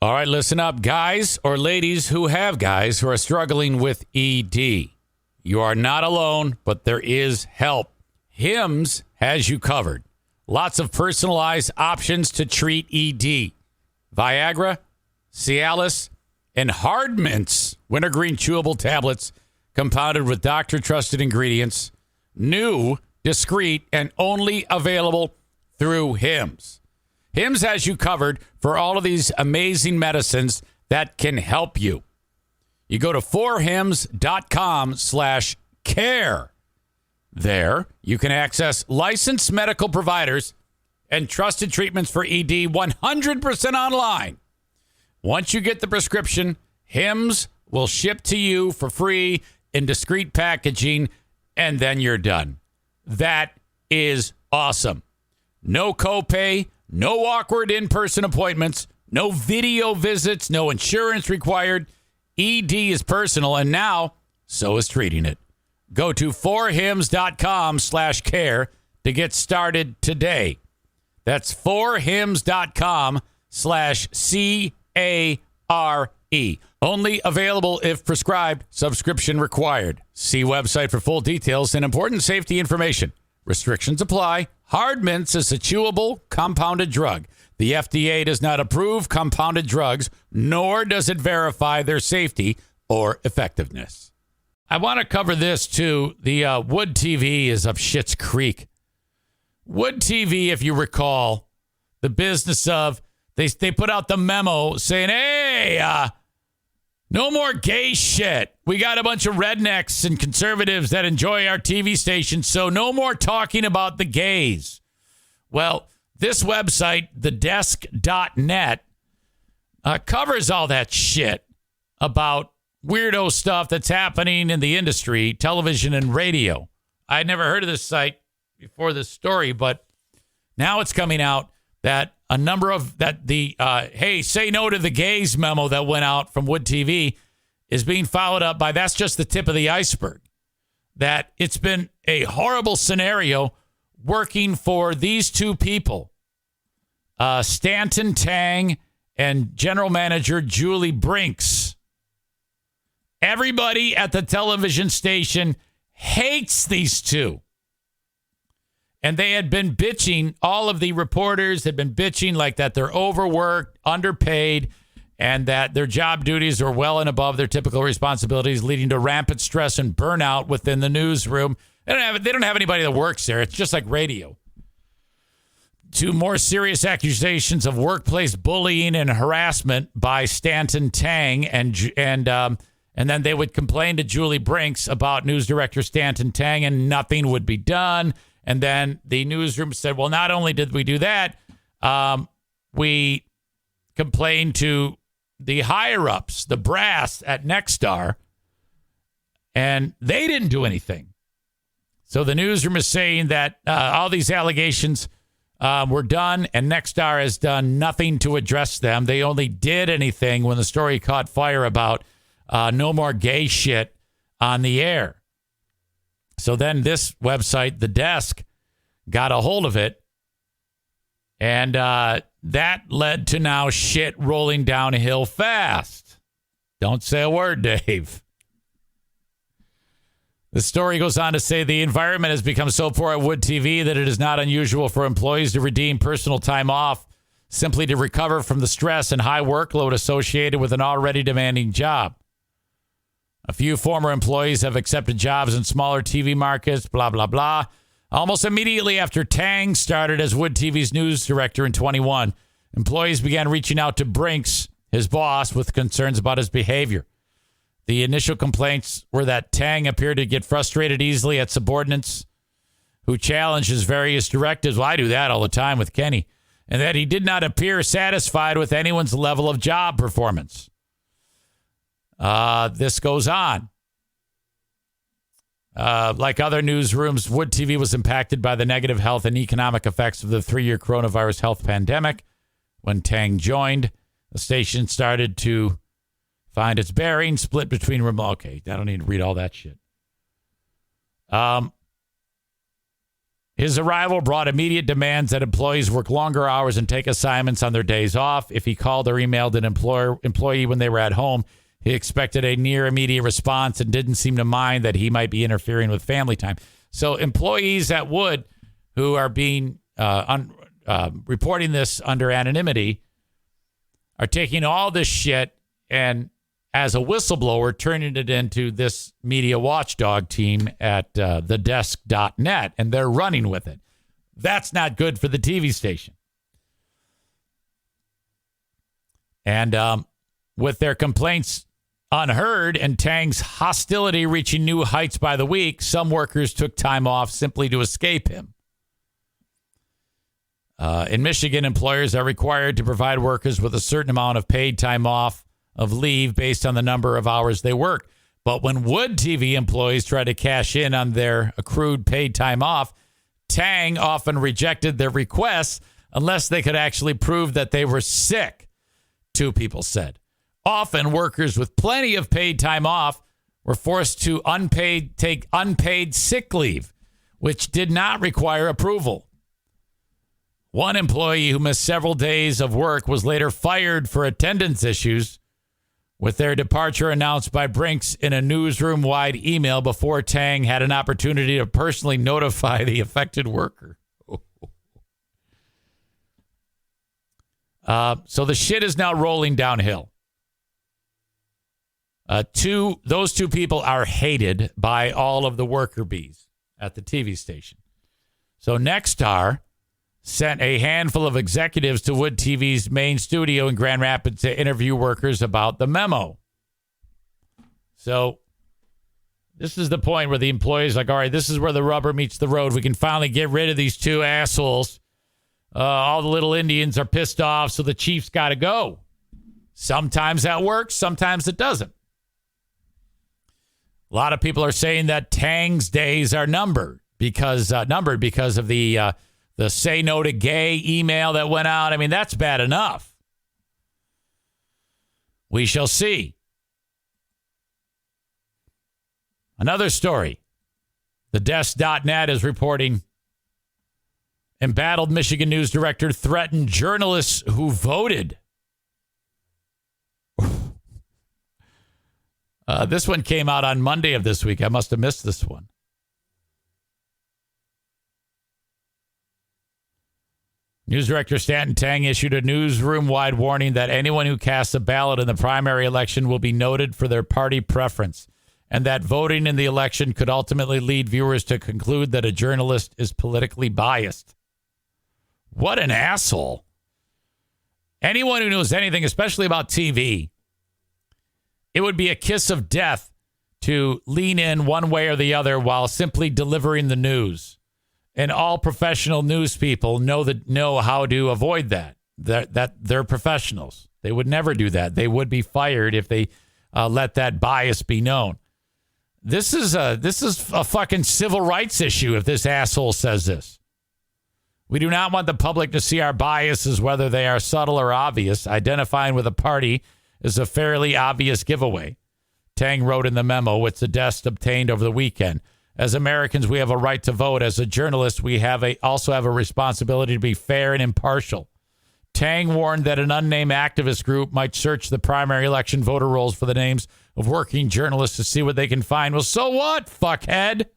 All right, listen up, guys or ladies who have guys who are struggling with ED. You are not alone, but there is help. Hims has you covered. Lots of personalized options to treat ED. Viagra, Cialis, and Hardmints wintergreen chewable tablets compounded with doctor-trusted ingredients. New, discreet, and only available through Hims. Hims has you covered for all of these amazing medicines that can help you. You go to 4hims.com/care. There, you can access licensed medical providers and trusted treatments for ED 100% online. Once you get the prescription, Hims will ship to you for free in discreet packaging, and then you're done. That is awesome. No copay, no awkward in-person appointments, no video visits, no insurance required. ED is personal, and now so is treating it. Go to 4hims.com/care to get started today. That's 4hims.com/CARE. Only available if prescribed. Subscription required. See website for full details and important safety information. Restrictions apply. Hardmints is a chewable compounded drug. The FDA does not approve compounded drugs, nor does it verify their safety or effectiveness. I want to cover this, too. The Wood TV is up Schitt's Creek. Wood TV, if you recall, the business of, they put out the memo saying, hey, no more gay shit. We got a bunch of rednecks and conservatives that enjoy our TV station, so no more talking about the gays. Well, this website, thedesk.net, covers all that shit about weirdo stuff that's happening in the industry, television and radio. I'd never heard of this site before this story, but now it's coming out that a number of hey, say no to the gays memo that went out from Wood TV is being followed up by, that's just the tip of the iceberg. That it's been a horrible scenario working for these two people, Stanton Tang and general manager Julie Brinks. Everybody at the television station hates these two. And they had been bitching, all of the reporters had been bitching like that they're overworked, underpaid, and that their job duties are well and above their typical responsibilities, leading to rampant stress and burnout within the newsroom. They don't have anybody that works there. It's just like radio. To more serious accusations of workplace bullying and harassment by Stanton Tang, and then they would complain to Julie Brinks about news director Stanton Tang, and nothing would be done. And then the newsroom said, well, not only did we do that, we complained to the higher-ups, the brass at Nexstar, and they didn't do anything. So the newsroom is saying that all these allegations were done, and Nexstar has done nothing to address them. They only did anything when the story caught fire about no more gay shit on the air. So then this website, The Desk, got a hold of it, and that led to now shit rolling downhill fast. Don't say a word, Dave. The story goes on to say the environment has become so poor at Wood TV that it is not unusual for employees to redeem personal time off simply to recover from the stress and high workload associated with an already demanding job. A few former employees have accepted jobs in smaller TV markets, blah, blah, blah. Almost immediately after Tang started as Wood TV's news director in 2021, employees began reaching out to Brinks, his boss, with concerns about his behavior. The initial complaints were that Tang appeared to get frustrated easily at subordinates who challenged his various directives. Well, I do that all the time with Kenny. And that he did not appear satisfied with anyone's level of job performance. This goes on. Like other newsrooms, Wood TV was impacted by the negative health and economic effects of the 3-year coronavirus health pandemic. When Tang joined, the station started to find its bearings, split between remote. Okay, I don't need to read all that shit. His arrival brought immediate demands that employees work longer hours and take assignments on their days off. If he called or emailed an employee when they were at home, he expected a near immediate response and didn't seem to mind that he might be interfering with family time. So employees at Wood who are being reporting this under anonymity are taking all this shit and, as a whistleblower, turning it into this media watchdog team at thedesk.net, and they're running with it. That's not good for the TV station. And with their complaints unheard and Tang's hostility reaching new heights by the week, some workers took time off simply to escape him. In Michigan, employers are required to provide workers with a certain amount of paid time off of leave based on the number of hours they work. But when Wood TV employees try to cash in on their accrued paid time off, Tang often rejected their requests unless they could actually prove that they were sick, two people said. Often, workers with plenty of paid time off were forced to take unpaid sick leave, which did not require approval. One employee who missed several days of work was later fired for attendance issues, with their departure announced by Brinks in a newsroom-wide email before Tang had an opportunity to personally notify the affected worker. So the shit is now rolling downhill. Those two people are hated by all of the worker bees at the TV station. So Nexstar sent a handful of executives to Wood TV's main studio in Grand Rapids to interview workers about the memo. So this is the point where the employees are like, all right, this is where the rubber meets the road. We can finally get rid of these two assholes. All the little Indians are pissed off, so the chief's got to go. Sometimes that works. Sometimes it doesn't. A lot of people are saying that Tang's days are numbered because of the say no to gay email that went out. I mean, that's bad enough. We shall see. Another story. TheDesk.net is reporting embattled Michigan news director threatened journalists who voted. This one came out on Monday of this week. I must have missed this one. News director Stanton Tang issued a newsroom-wide warning that anyone who casts a ballot in the primary election will be noted for their party preference, and that voting in the election could ultimately lead viewers to conclude that a journalist is politically biased. What an asshole. Anyone who knows anything, especially about TV, it would be a kiss of death to lean in one way or the other while simply delivering the news. And all professional news people know how to avoid that. That they're professionals. They would never do that. They would be fired if they let that bias be known. This is a fucking civil rights issue if this asshole says this. We do not want the public to see our biases, whether they are subtle or obvious. Identifying with a party is a fairly obvious giveaway. Tang wrote in the memo, which the desk obtained over the weekend. As Americans, we have a right to vote. As a journalist, we also have a responsibility to be fair and impartial. Tang warned that an unnamed activist group might search the primary election voter rolls for the names of working journalists to see what they can find. Well, so what, fuckhead?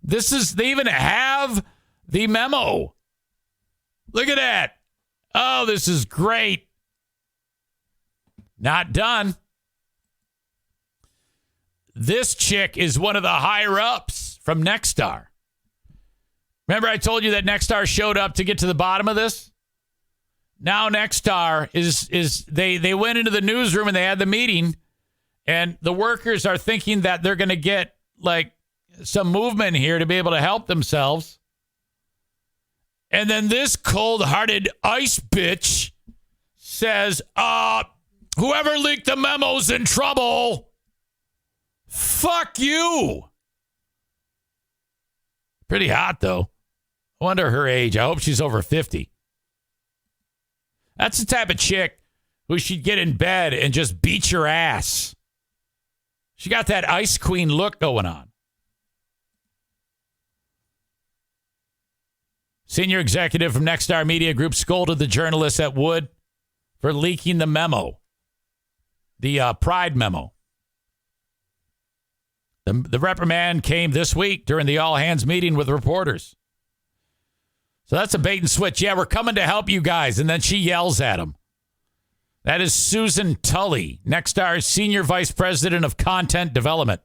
They even have the memo. Look at that. Oh, this is great. Not done. This chick is one of the higher-ups from Nexstar. Remember I told you that Nexstar showed up to get to the bottom of this? Now Nexstar they went into the newsroom and they had the meeting, and the workers are thinking that they're going to get like some movement here to be able to help themselves. And then this cold-hearted ice bitch says, whoever leaked the memo's in trouble. Fuck you. Pretty hot, though. I wonder her age. I hope she's over 50. That's the type of chick who should get in bed and just beat your ass. She got that ice queen look going on. Senior executive from Nexstar Media Group scolded the journalists at Wood for leaking the memo, the Pride memo. The reprimand came this week during the all-hands meeting with reporters. So that's a bait and switch. Yeah, we're coming to help you guys. And then she yells at him. That is Susan Tully, Nexstar's Senior Vice President of Content Development,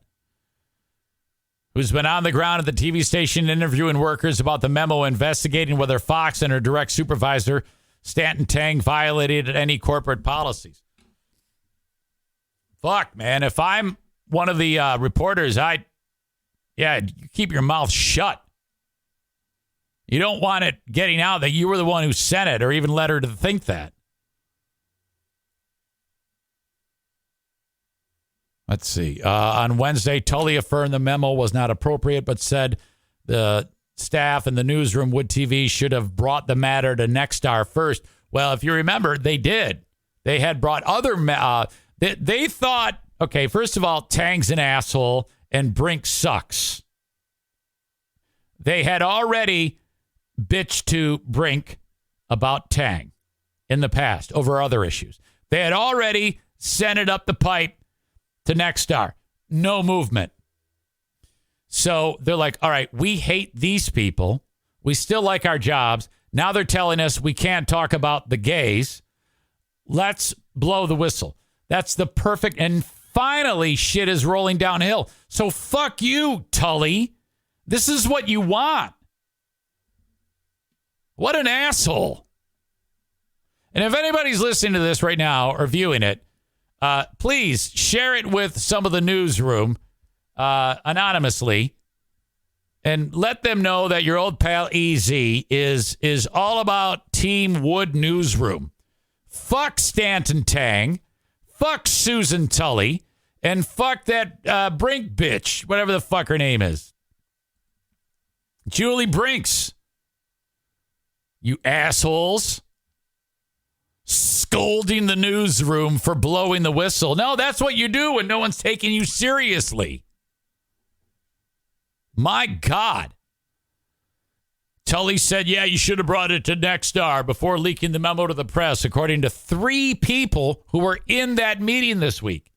who's been on the ground at the TV station interviewing workers about the memo, investigating whether Fox and her direct supervisor, Stanton Tang, violated any corporate policies. Fuck, man. If I'm one of the reporters, you keep your mouth shut. You don't want it getting out that you were the one who sent it or even led her to think that. Let's see. On Wednesday, Tully affirmed the memo was not appropriate, but said the staff in the newsroom, Wood TV, should have brought the matter to Nexstar first. Well, if you remember, they did. They had brought other... they thought, okay, first of all, Tang's an asshole and Brink sucks. They had already bitched to Brink about Tang in the past over other issues. They had already sent it up the pipe to Nexstar. No movement. So they're like, all right, we hate these people. We still like our jobs. Now they're telling us we can't talk about the gays. Let's blow the whistle. That's the perfect. And finally, shit is rolling downhill. So fuck you, Tully. This is what you want. What an asshole. And if anybody's listening to this right now or viewing it, please share it with some of the newsroom anonymously and let them know that your old pal EZ is all about Team Wood Newsroom. Fuck Stanton Tang. Fuck Susan Tully. And fuck that Brink bitch, whatever the fuck her name is. Julie Brinks. You assholes. Scolding the newsroom for blowing the whistle. No, that's what you do when no one's taking you seriously. My God. Tully said, yeah, you should have brought it to Nexstar before leaking the memo to the press, according to 3 people who were in that meeting this week.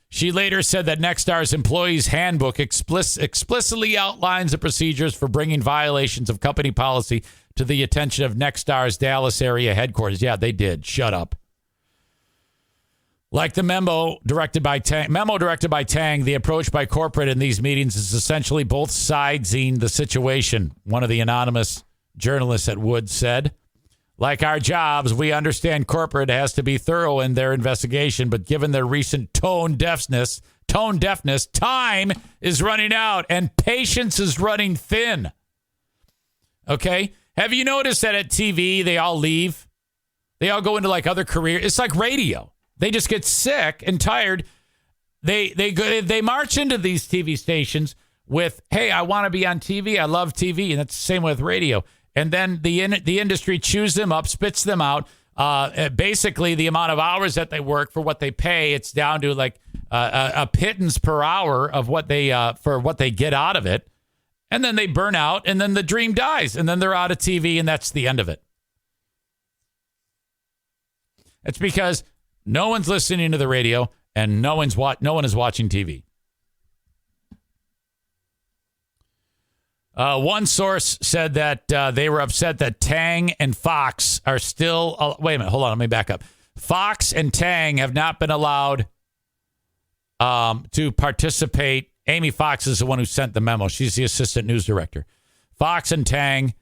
She later said that Nexstar's employees handbook explicitly outlines the procedures for bringing violations of company policy to the attention of Nexstar's Dallas area headquarters. Yeah, they did. Shut up. Like the memo directed by Tang, the approach by corporate in these meetings is essentially both sidesing the situation, one of the anonymous journalists at Wood said. Like our jobs, we understand corporate has to be thorough in their investigation, but given their recent tone deafness, time is running out and patience is running thin. Okay? Have you noticed that at TV, they all leave? They all go into like other careers. It's like radio. They just get sick and tired. They march into these TV stations with, hey, I want to be on TV. I love TV. And that's the same with radio. And then the industry chews them up, spits them out. Basically, the amount of hours that they work for what they pay, it's down to like a pittance per hour of what they for what they get out of it. And then they burn out, and then the dream dies, and then they're out of TV, and that's the end of it. It's because no one's listening to the radio, and no one is watching TV. One source said that they were upset that Tang and Fox are still... wait a minute. Hold on. Let me back up. Fox and Tang have not been allowed to participate. Amy Fox is the one who sent the memo. She's the assistant news director. Fox and Tang,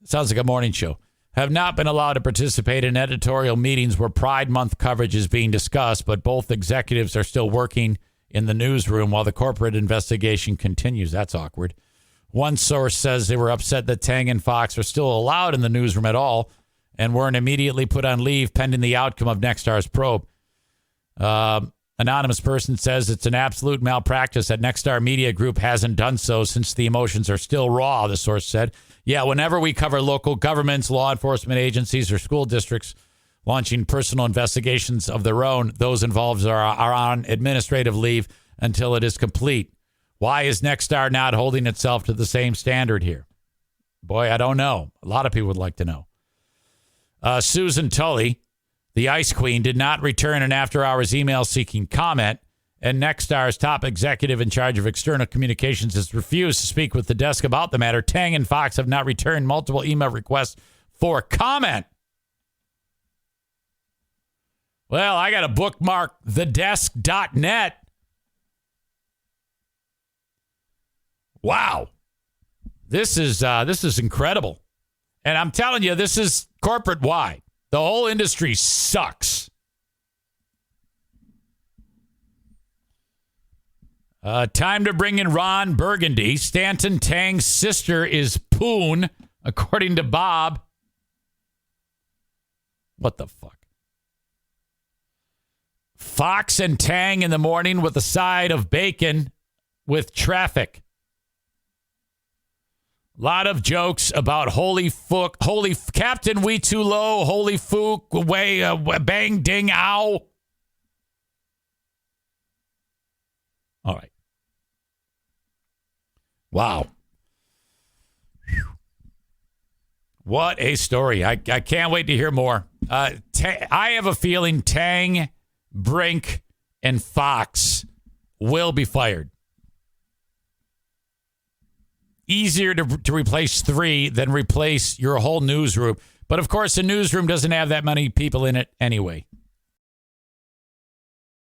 sounds like a morning show, have not been allowed to participate in editorial meetings where Pride Month coverage is being discussed, but both executives are still working in the newsroom while the corporate investigation continues. That's awkward. One source says they were upset that Tang and Fox are still allowed in the newsroom at all and weren't immediately put on leave pending the outcome of Nexstar's probe. Anonymous person says it's an absolute malpractice that Nexstar Media Group hasn't done so since the emotions are still raw, the source said. Yeah, whenever we cover local governments, law enforcement agencies, or school districts launching personal investigations of their own, those involved are on administrative leave until it is complete. Why is Nexstar not holding itself to the same standard here? Boy, I don't know. A lot of people would like to know. Susan Tully, the Ice Queen, did not return an after-hours email seeking comment, and Nexstar's top executive in charge of external communications has refused to speak with the desk about the matter. Tang and Fox have not returned multiple email requests for comment. Well, I got to bookmark thedesk.net. Wow. This is incredible. And I'm telling you, this is corporate-wide. The whole industry sucks. Time to bring in Ron Burgundy. Stanton Tang's sister is Poon, according to Bob. What the fuck? Fox and Tang in the morning with a side of bacon with traffic. A lot of jokes about holy Captain We Too Low, holy fook, way, bang, ding, ow. All right. Wow. Whew. What a story. I can't wait to hear more. I have a feeling Tang, Brink, and Fox will be fired. Easier to replace 3 than replace your whole newsroom. But, of course, the newsroom doesn't have that many people in it anyway.